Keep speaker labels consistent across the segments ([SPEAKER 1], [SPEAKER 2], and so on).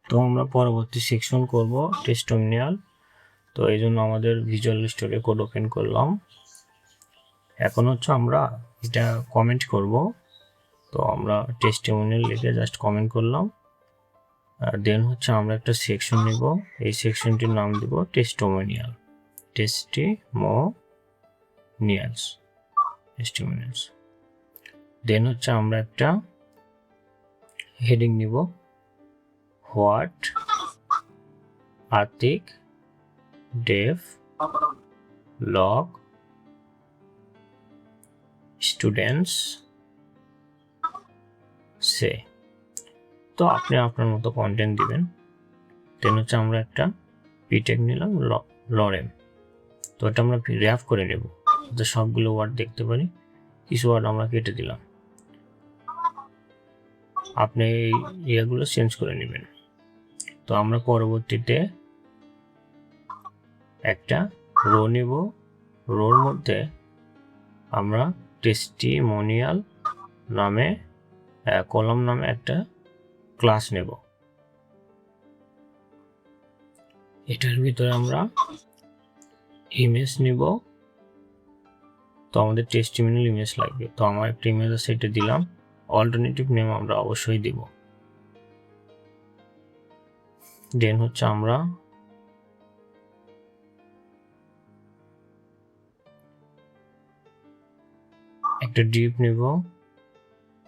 [SPEAKER 1] তো আমরা পরবর্তী সেকশন করব টেস্টিমোনিয়াল। তো এই জন্য আমাদের ভিজুয়াল স্টুডিও কোড ওপেন করলাম। এখন হচ্ছে আমরা এটা কমেন্ট করব। তো আমরা টেস্টিমোনিয়াল লিখে জাস্ট কমেন্ট করলাম। দেন হচ্ছে আমরা একটা সেকশন নিব, এই সেকশনটির নাম দিব টেস্টিমোনিয়ালস। দেন হচ্ছে আমরা একটা হেডিং নিব, হোয়াট আতিক ডেভ লগ স্টুডেন্টস সে। তো আপনি আপনার মতো কন্টেন্ট দিবেন। দেন হচ্ছে আমরা একটা পিটেক নিলাম, লরেম। তো এটা আমরা র্যাপ করে নেব, যাতে সবগুলো ওয়ার্ড দেখতে পারি। কিছু ওয়ার্ড আমরা কেটে দিলাম, আপনি এই ইয়েগুলো চেঞ্জ করে নেবেন। তো আমরা পরবর্তীতে একটা রো নিব, রোর মধ্যে আমরা টেস্টিমোনিয়াল নামে কলাম নামে একটা ক্লাস নেব। এটার ভিতরে আমরা ইমেজ নিব। তো আমাদের টেস্টিমোনিয়াল ইমেজ লাগবে, তো আমার একটা ইমেজ আছে, এটা দিলাম। অল্টারনেটিভ নেম আমরা অবশ্যই দিব। দেন হচ্ছে আমরা একটা ডিপ নিব,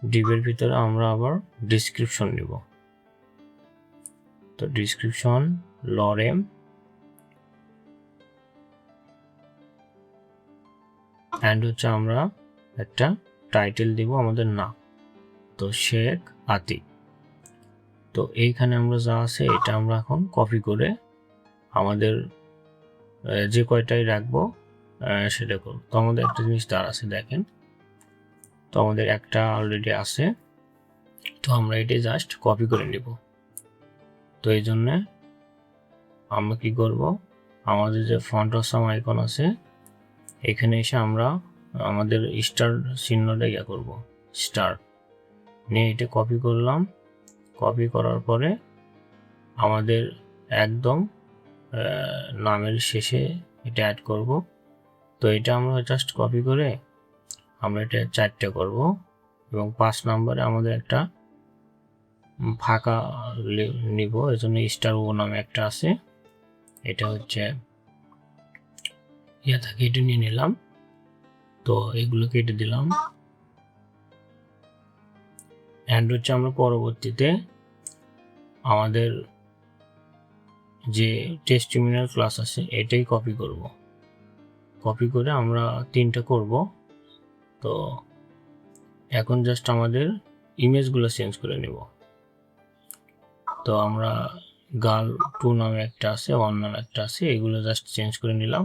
[SPEAKER 1] ডিপের ভিতরে আমরা আবার ডিসক্রিপশন নিব। তো ডিসক্রিপশন লরেম, অ্যান্ড হচ্ছে আমরা একটা টাইটেল দিব আমাদের নাম, তো শেখ আতিক। তো এইখানে আমরা যা আছে এটা আমরা এখন কপি করে আমাদের যে কয়টাই রাখবো সেটা করব। তো আমাদের একটা জিনিস তার আছে, দেখেন। তো আমাদের একটা অলরেডি আছে, তো আমরা এটা জাস্ট কপি করে নিব। তো এই জন্যে আমরা কি করব, আমাদের যে ফন্ট অসাম আইকন আছে এখানে এসে আমরা আমাদের স্টার চিহ্নটা ইয়া করব, স্টার নিয়ে এটা কপি করলাম। কপি করার পরে আমাদের একদম নামের শেষে এটা অ্যাড করব। তো এটা আমরা জাস্ট কপি করে আমরা এটা 4টে করব, এবং 5 নম্বরে আমাদের একটা ফাঁকা নিব। এই জন্য স্টার ও নামে একটা আছে, এটা হচ্ছে ইয়া থাকে, এটা নিয়ে নিলাম। তো এগুলো কেটে দিলাম। অ্যান্ড হচ্ছে আমরা পরবর্তীতে আমাদের যে টেস্টিমোনিয়াল ক্লাস আছে এটাই কপি করব। কপি করে আমরা 3টা করব। তো এখন জাস্ট আমাদের ইমেজগুলো চেঞ্জ করে নেব। তো আমরা গার্ল 2 নামে একটা আছে, 1 নামে একটা আছে, এগুলো জাস্ট চেঞ্জ করে নিলাম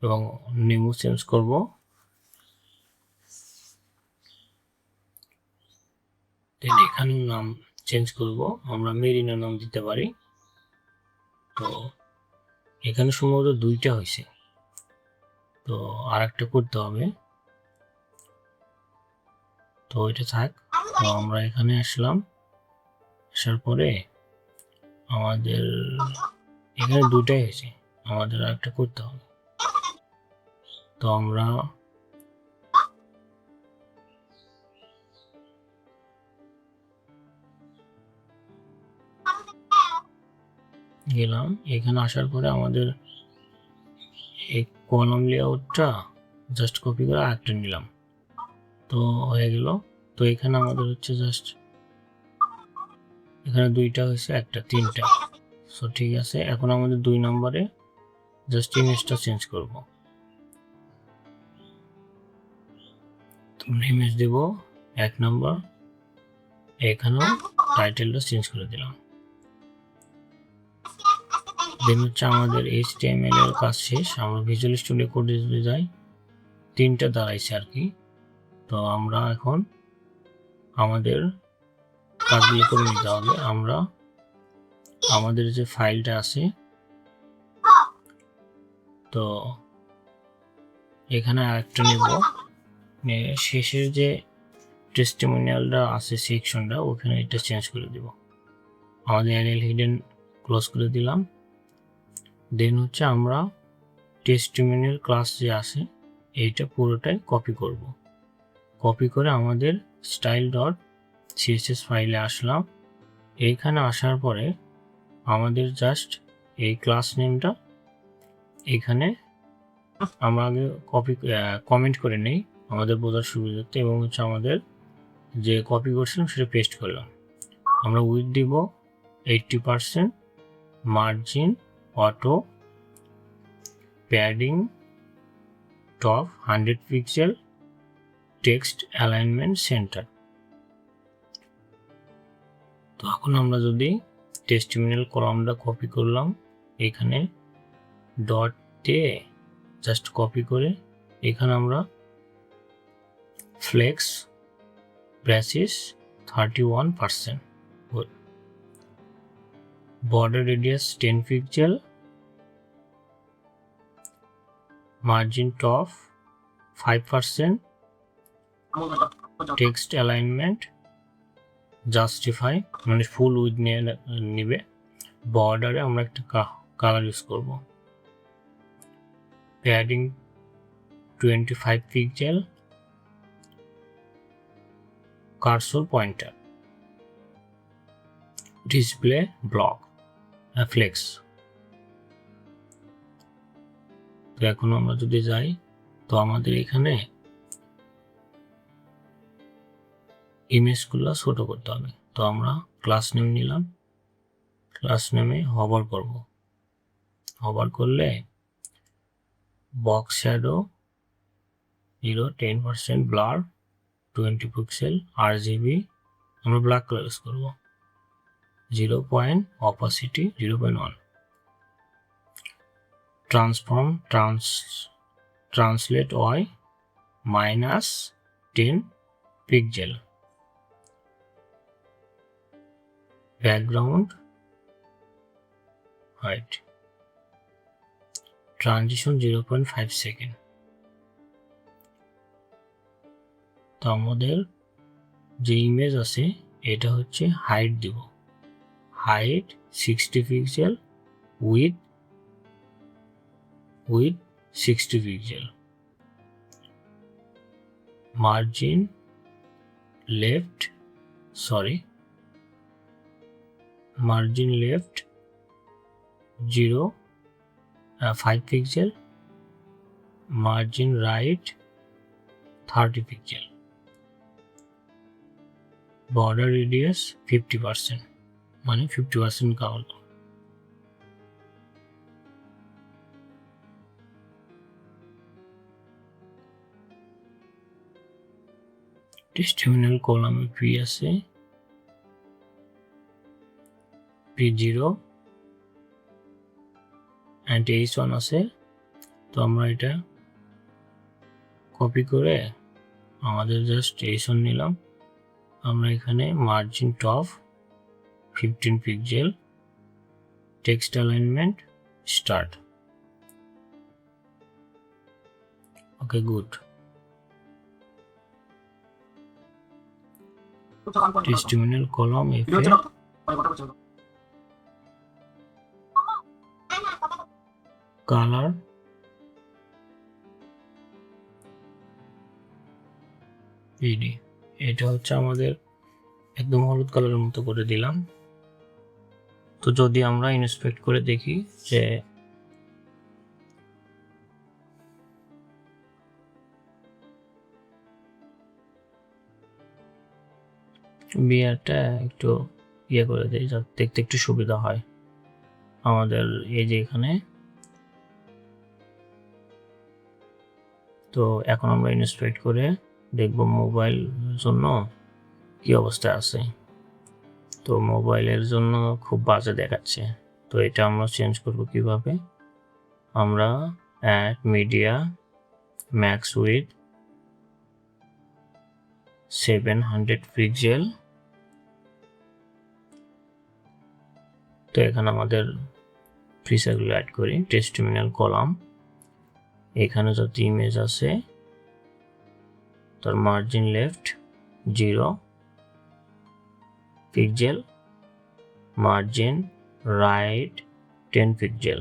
[SPEAKER 1] এবং নেমও চেঞ্জ করব। দেন এখানেও নাম চেঞ্জ করব, আমরা মেরিনা নাম দিতে পারি। তো এখানে সম্ভবত 2টা হয়েছে, তো আর একটা করতে হবে। তো এটা থাক। তো আমরা এখানে আসলাম, আসার পরে আমাদের এখানে 2টাই হয়েছে, আমাদের আর একটা করতে হবে। তো আমরা গেলাম, এখানে আসার পরে আমাদের এই কলাম লেআউটটা জাস্ট কপি করে আরেকটা নিলাম, তো হয়ে গেল। তো এখানে আমাদের হচ্ছে জাস্ট এখানে 2টা হয়েছে, একটা 3টা। সো ঠিক আছে, এখন আমাদের 2 নম্বরে জাস্ট ইমেজটা চেঞ্জ করব। তো ইমেজ দেব 1 নম্বর, এখানেও টাইটেলটা চেঞ্জ করে দিলাম। দেন হচ্ছে আমাদের HTML এর কাজ শেষ। আমরা ভিজুয়াল স্টুডিও কোডে যদি যাই, 3টা দাঁড়াইছে আর কি। তো আমরা এখন আমাদের কাজগুলো করে নিতে হবে। আমরা আমাদের যে ফাইলটা আছে, তো এখানে আরেকটা নেব, শেষের যে টেস্টিমোনিয়ালটা আছে সেকশনটা, ওখানে এটা চেঞ্জ করে দিব। আমাদের অ্যানিয়াল হিডেন ক্লোজ করে দিলাম। দেন হচ্ছে আমরা টেস্টিমোনিয়াল ক্লাস যে আছে এইটা পুরোটাই কপি করব। কপি করে আমাদের স্টাইল ডট সিএসএস ফাইলে আসলাম। এইখানে আসার পরে আমাদের জাস্ট এই ক্লাস নেমটা এখানে আমরা আগে কমেন্ট করে নেই আমাদের বোঝার সুবিধার্থে, এবং হচ্ছে আমাদের যে কপি করছিলাম সেটা পেস্ট করলাম। আমরা উইথ দিব 80%, margin auto, padding top 100 pixel, text alignment centre. তো এখন আমরা যদি টেস্টিমোনিয়াল কলামটা কপি করলাম, এখানে ডট দিয়ে জাস্ট কপি করে এখানে আমরা flakes ব্রাসিস 31%, border radius 10 pixel, margin top 5%, text alignment justify মানে ফুল উইথ নিবে, বর্ডারে আমরা একটা কালার ইউজ করব, padding 25 pixel, cursor pointer, display block flex. তো এখন আমরা যদি যাই তো আমাদের এখানে ইমেজগুলো ছোট করতে হবে। তো আমরা ক্লাস নেম নিলাম, ক্লাস নেমে হভার করব। হভার করলে box shadow 10%, blur 20 pixel, RGB আমরা ব্ল্যাক কালার ইউজ করব, 0. Opacity 0.1, transform translate Y -10 pixel, background height, transition 0.5 second. তো আমাদের যে ইমেজ আছে এটা হচ্ছে হাইট দিব, height 60 pixel with 60 pixel, margin left 5 pixel, margin right 30 pixel, border radius 50%, মানে 50% কাভার। টেস্টিমোনিয়াল কলামে পি আছে, P0 and H1 আছে। তো আমরা এটা কপি করে আমাদের জাস্ট H1 নিলাম। আমরা এখানে margin top 15 pixel, text alignment start. Okay, good. Testimonial column এফে কালার পিডি, এটা হচ্ছে আমাদের একদম হলুদ কালারের মতো করে দিলাম। তো যদি আমরা ইন্সপেক্ট করে দেখি যে বিয়ারটা একটু করে দেয় যাতে দেখতে একটু সুবিধা হয় আমাদের এই যে এখানে। তো এখন আমরা ইন্সপেক্ট করে দেখব মোবাইল জন্য কি অবস্থা আছে। তো মোবাইলের জন্য খুব বাজে দেখাচ্ছে। তো এটা আমরা চেঞ্জ করব কিভাবে? আমরা add media max width 700 pixel. তো এখানে আমাদের ফিচারগুলো অ্যাড করি। টেস্টিমোনিয়াল কলাম, এখানে যত ইমেজ আছে তার margin left 0 pixel, margin right 10 pixel.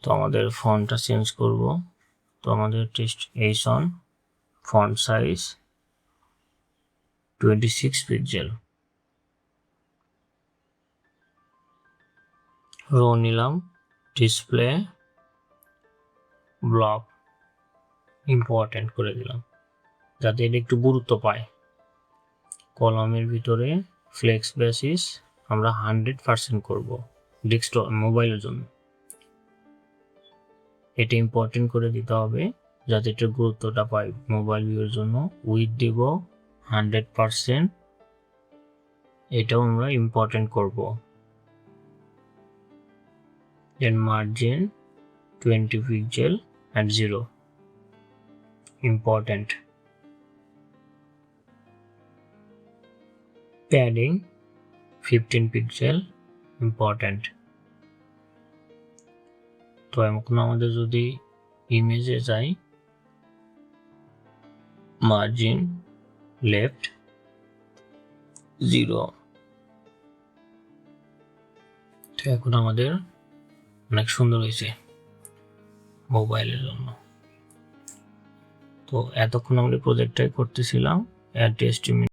[SPEAKER 1] তো আমাদের ফন্টটা চেঞ্জ করব। তো আমাদের টেক্সট এইসন ফন্ট সাইজ 26 পিক্সেল। রো নিলাম, ডিসপ্লে ব্লক ইম্পর্টেন্ট করে দিলাম যাতে এটা একটু গুরুত্ব পায়। কলামের ভিতরে ফ্লেক্স বেসিস আমরা 100% করব ডেস্কটপ মোবাইলের জন্য। এটা ইম্পর্টেন্ট করে দিতে হবে যাতে এটা গুরুত্বটা পায় মোবাইল ভিউর জন্য। উইথ দিব 100%, এটাও আমরা ইম্পর্টেন্ট করব। Then margin 20 pixel and 0 important. Padding 15 pixel important. তো এখন আমাদের যদি ইমেজে যাই, মার্জিন লেফট 0। তো এখন আমাদের অনেক সুন্দর হয়েছে মোবাইলের জন্য। তো এতক্ষণ আমরা প্রজেক্টটাই করতেছিলাম।